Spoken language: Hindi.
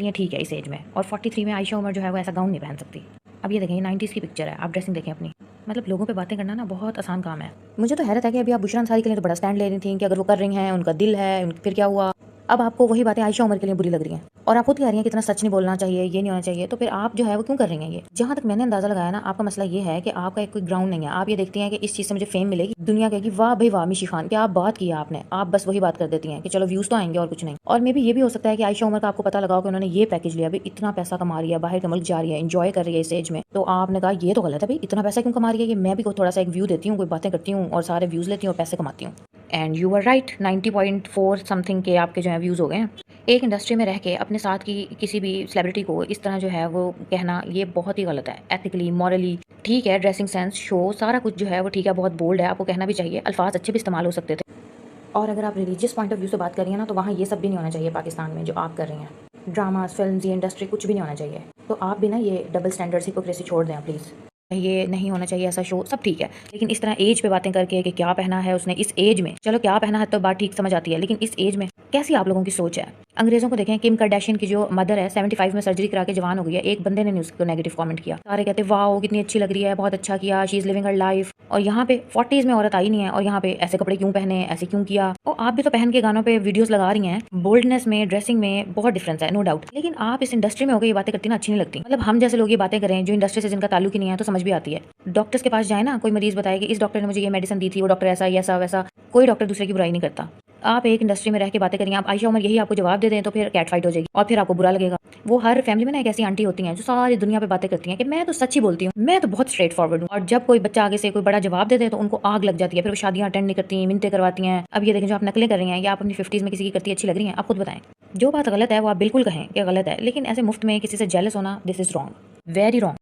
ये ठीक है इस एज में, और 43 में आयशा उमर जो है वो ऐसा गाउन नहीं पहन सकती। अब ये देखें, ये 90s की पिक्चर है, आप ड्रेसिंग देखें अपनी। मतलब लोगों पे बातें करना ना बहुत आसान काम है। मुझे तो हैरत है कि अभी आप बुशरा अंसारी के लिए तो बड़ा स्टैंड ले रही थी कि अगर वो कर रही हैं, उनका दिल है, फिर क्या हुआ। अब आपको वही बातें आयशा उमर के लिए बुरी लग रही हैं, और आप खुद कह रही हैं कि इतना सच नहीं बोलना चाहिए, ये नहीं होना चाहिए, तो फिर आप जो है वो क्यों कर रही हैं ये। जहाँ तक मैंने अंदाजा लगाया ना, आपका मसला ये है कि आपका एक कोई ग्राउंड नहीं है। आप ये देखती हैं कि इस चीज़ से मुझे फेम मिलेगी, दुनिया कहेगी वाह भाई वाह मिशी खान, क्या आप बात की आपने, आप बस वही बात कर देती हैं कि चलो व्यूज तो आएंगे और कुछ नहीं। और मे बी ये भी हो सकता है कि आयशा उमर का आपको पता लगाओ कि उन्होंने ये पैकेज लिया, अभी इतना पैसा कमा रही है, बाहर के मुल्क जा रही है, एंजॉय कर रही है इस एज में, तो आपने कहा ये तो गलत है भाई, इतना पैसा क्यों कमा रही है ये, मैं भी थोड़ा सा एक व्यू देती हूँ, कोई बातें करती हूँ और सारे व्यूज लेती हूँ और पैसे कमाती हूँ। And you are right, 90.4 something के आपके जो है व्यूज़ हो गए हैं। एक इंडस्ट्री में रह के अपने साथ की किसी भी सेलिब्रिटी को इस तरह जो है वो कहना, ये बहुत ही गलत है, एथिकली मॉरली। ठीक है, ड्रेसिंग सेंस, शो, सारा कुछ जो है वो ठीक है, बहुत बोल्ड है, आपको कहना भी चाहिए, अल्फाज अच्छे भी इस्तेमाल हो सकते थे। और अगर आप रिलीजियस पॉइंट ऑफ व्यू से बात कर रही हैं ना, तो वहाँ ये सब भी नहीं होना चाहिए पाकिस्तान में जो आप कर रही हैं। ड्रामास, फिल्म, ये इंडस्ट्री कुछ भी नहीं होना चाहिए। तो आप भी ना ये डबल स्टैंडर्ड्स, हिपोक्रेसी छोड़ दें प्लीज़। ये नहीं होना चाहिए ऐसा शो, सब ठीक है, लेकिन इस तरह एज पे बातें करके कि क्या पहना है उसने इस एज में, चलो क्या पहना है तो बात ठीक समझ आती है, लेकिन इस एज में कैसी आप लोगों की सोच है। अंग्रेजों को देखें, किम कार्दाशियन की जो मदर है 75 में सर्जरी करा के जवान हो गई है, एक बंदे ने नहीं उसको नेगेटिव कमेंट किया, सारे कहते वाओ कितनी अच्छी लग रही है, बहुत अच्छा किया, she is living her life. और यहाँ पे 40s में औरत आई नहीं है, और यहाँ पे ऐसे कपड़े क्यों पहने, ऐसे क्यों किया। और आप भी तो पहन के गानों पे वीडियोस लगा रही हैं, बोल्डनेस में, ड्रेसिंग में बहुत डिफरेंस है, नो डाउट, लेकिन आप इस इंडस्ट्री में होकर ये बातें करती ना अच्छी नहीं लगती। मतलब हम जैसे लोग ये बातें करें जो इंडस्ट्री से जिनका ताल्लुक ही नहीं है तो समझ भी आती है। डॉक्टर्स के पास जाए ना, कोई मरीज बताए कि इस डॉक्टर ने मुझे ये मेडिसिन दी थी, वो डॉक्टर ऐसा ऐसा वैसा, कोई डॉक्टर दूसरे की बुराई नहीं करता। आप एक इंडस्ट्री में रह के बातें करिए, आप आयशा उमर यही आपको जवाब दे दें तो फिर कैट फाइट हो जाएगी और फिर आपको बुरा लगेगा। वो हर फैमिली में ना एक ऐसी आंटी होती हैं जो सारी दुनिया पे बातें करती हैं कि मैं तो सच ही बोलती हूँ, मैं तो बहुत स्ट्रेट फॉरवर्ड हूँ, और जब कोई बच्चा आगे से कोई बड़ा जवाब दे दे तो उनको आग लग जाती है, फिर वो शादियां अटेंड नहीं करती, मिन्नतें करवाती हैं। अब ये देखें, जो आप नकलें कर रही हैं या आप अपनी 50s में किसी की करती अच्छी लग रही हैं, आप खुद बताएं। जो बात गलत है वो आप बिल्कुल कहें कि गलत है, लेकिन ऐसे मुफ्त में किसी से जेलस होना, this is wrong, very wrong.